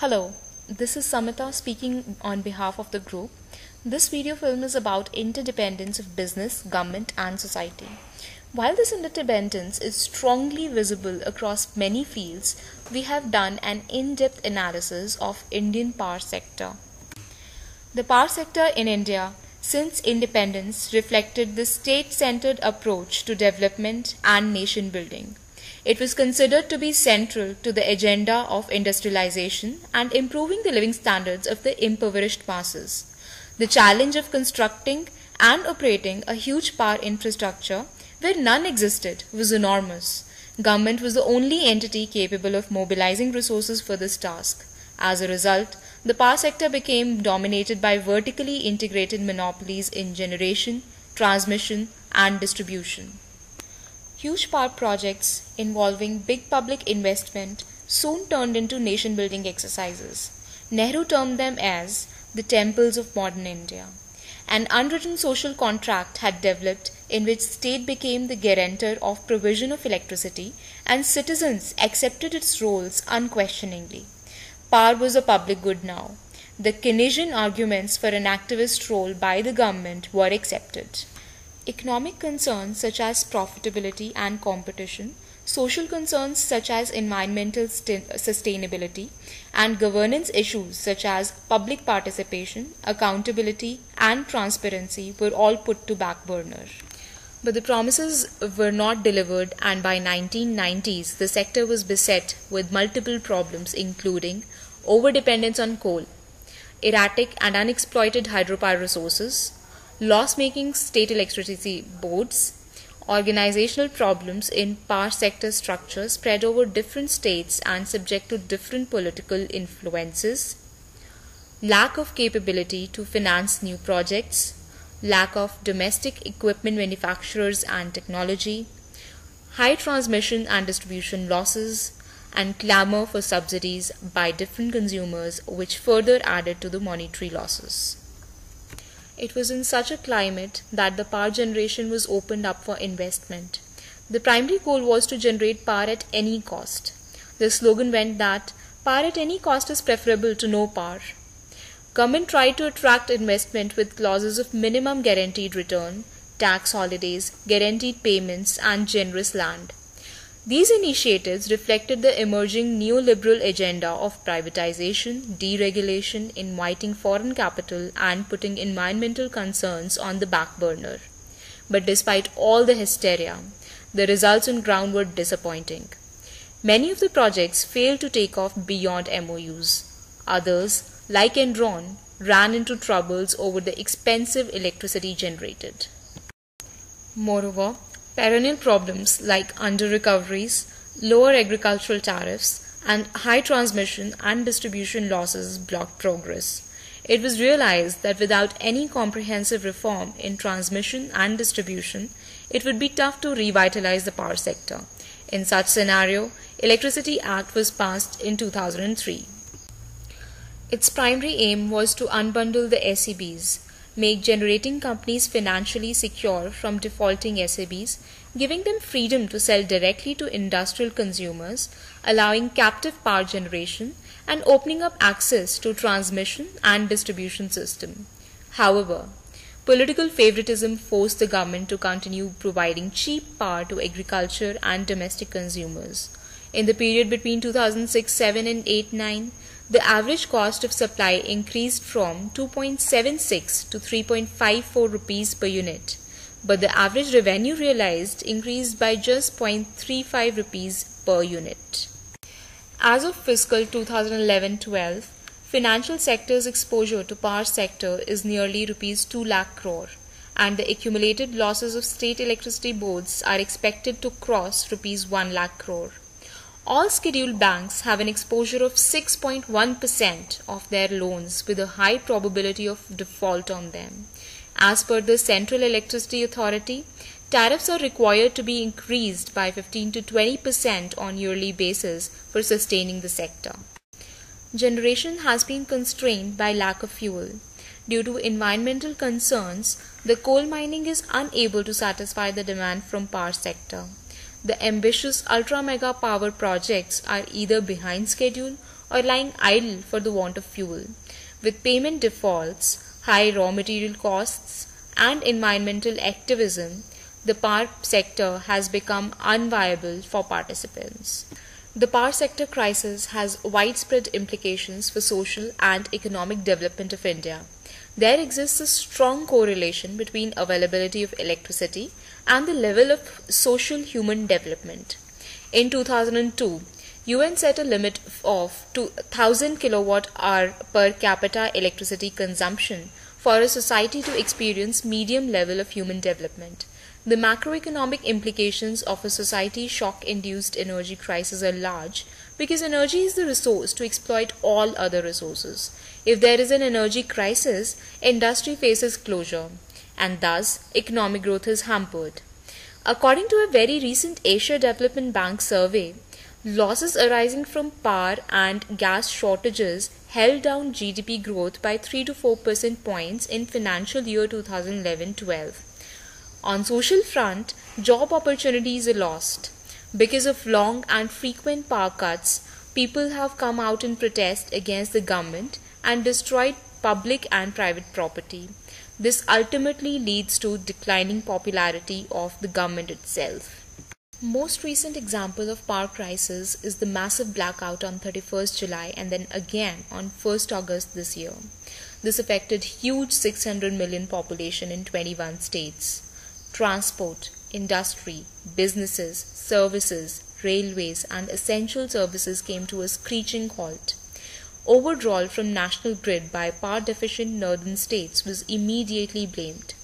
Hello, this is Samita speaking on behalf of the group. This video film is about interdependence of business, government and society. While this interdependence is strongly visible across many fields, we have done an in-depth analysis of Indian power sector. The power sector in India since independence reflected the state-centered approach to development and nation building. It was considered to be central to the agenda of industrialization and improving the living standards of the impoverished masses. The challenge of constructing and operating a huge power infrastructure where none existed was enormous. Government was the only entity capable of mobilizing resources for this task. As a result, the power sector became dominated by vertically integrated monopolies in generation, transmission, and distribution. Huge power projects involving big public investment soon turned into nation-building exercises. Nehru termed them as the temples of modern India. An unwritten social contract had developed in which state became the guarantor of provision of electricity and citizens accepted its roles unquestioningly. Power was a public good now. The Keynesian arguments for an activist role by the government were accepted. Economic concerns such as profitability and competition, social concerns such as environmental sustainability, and governance issues such as public participation, accountability, and transparency were all put to back burner. But the promises were not delivered, and by 1990s the sector was beset with multiple problems including overdependence on coal, erratic and unexploited hydropower resources, loss-making state electricity boards, organizational problems in power sector structures spread over different states and subject to different political influences, lack of capability to finance new projects, lack of domestic equipment manufacturers and technology, high transmission and distribution losses, and clamor for subsidies by different consumers, which further added to the monetary losses. It was in such a climate that the power generation was opened up for investment. The primary goal was to generate power at any cost. The slogan went that power at any cost is preferable to no power. Government tried to attract investment with clauses of minimum guaranteed return, tax holidays, guaranteed payments, and generous land. These initiatives reflected the emerging neoliberal agenda of privatization, deregulation, inviting foreign capital, and putting environmental concerns on the back burner. But despite all the hysteria, the results on ground were disappointing. Many of the projects failed to take off beyond MOUs. Others, like Enron, ran into troubles over the expensive electricity generated. Moreover, perennial problems like under-recoveries, lower agricultural tariffs, and high transmission and distribution losses blocked progress. It was realized that without any comprehensive reform in transmission and distribution, it would be tough to revitalize the power sector. In such scenario, Electricity Act was passed in 2003. Its primary aim was to unbundle the SEBs, make generating companies financially secure from defaulting SEBs, giving them freedom to sell directly to industrial consumers, allowing captive power generation, and opening up access to transmission and distribution system. However, political favoritism forced the government to continue providing cheap power to agriculture and domestic consumers. In the period between 2006-7 and 8-9, the average cost of supply increased from 2.76 to 3.54 rupees per unit, but the average revenue realized increased by just 0.35 rupees per unit. As of fiscal 2011-12, financial sector's exposure to power sector is nearly rupees 2 lakh crore, and the accumulated losses of state electricity boards are expected to cross rupees 1 lakh crore. All scheduled banks have an exposure of 6.1% of their loans with a high probability of default on them. As per the Central Electricity Authority, tariffs are required to be increased by 15 to 20% on yearly basis for sustaining the sector. Generation has been constrained by lack of fuel. Due to environmental concerns, the coal mining is unable to satisfy the demand from power sector. The ambitious ultra-mega power projects are either behind schedule or lying idle for the want of fuel. With payment defaults, high raw material costs, and environmental activism, the power sector has become unviable for participants. The power sector crisis has widespread implications for social and economic development of India. There exists a strong correlation between availability of electricity and the level of social human development. In 2002, UN set a limit of 2,000 kilowatt hour per capita electricity consumption for a society to experience medium level of human development. The macroeconomic implications of a society shock-induced energy crisis are large because energy is the resource to exploit all other resources. If there is an energy crisis, industry faces closure, and thus economic growth is hampered. According to a very recent Asia Development Bank survey, losses arising from power and gas shortages held down GDP growth by 3 to 4% points in financial year 2011-12. On social front, job opportunities are lost. Because of long and frequent power cuts, people have come out in protest against the government and destroyed public and private property. This ultimately leads to declining popularity of the government itself. Most recent example of power crisis is the massive blackout on 31st July and then again on 1st August this year. This affected huge 600 million population in 21 states. Transport, industry, businesses, services, railways and essential services came to a screeching halt. Overdrawal from national grid by power-deficient northern states was immediately blamed.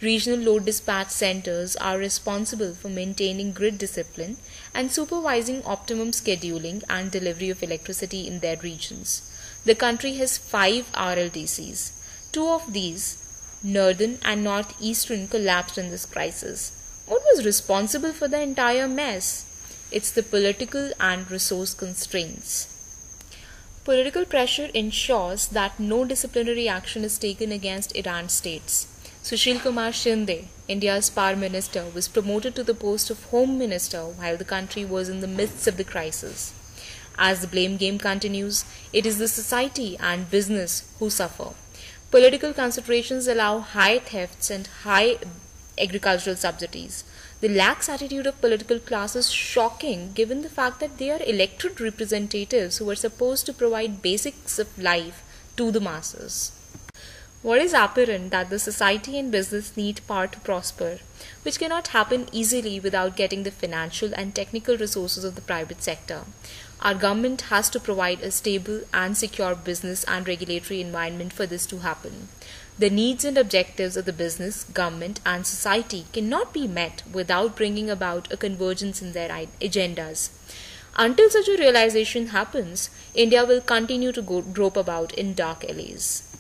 Regional load dispatch centers are responsible for maintaining grid discipline and supervising optimum scheduling and delivery of electricity in their regions. The country has 5 RLDCs. 2 of these, Northern and Northeastern, collapsed in this crisis. What was responsible for the entire mess? It's the political and resource constraints. Political pressure ensures that no disciplinary action is taken against Iran states. Sushil Kumar Shinde, India's power minister, was promoted to the post of Home Minister while the country was in the midst of the crisis. As the blame game continues, it is the society and business who suffer. Political considerations allow high thefts and high agricultural subsidies. The lax attitude of political class is shocking given the fact that they are elected representatives who are supposed to provide basics of life to the masses. What is apparent that the society and business need power to prosper, which cannot happen easily without getting the financial and technical resources of the private sector. Our government has to provide a stable and secure business and regulatory environment for this to happen. The needs and objectives of the business, government and society cannot be met without bringing about a convergence in their agendas. Until such a realization happens, India will continue to grope about in dark alleys.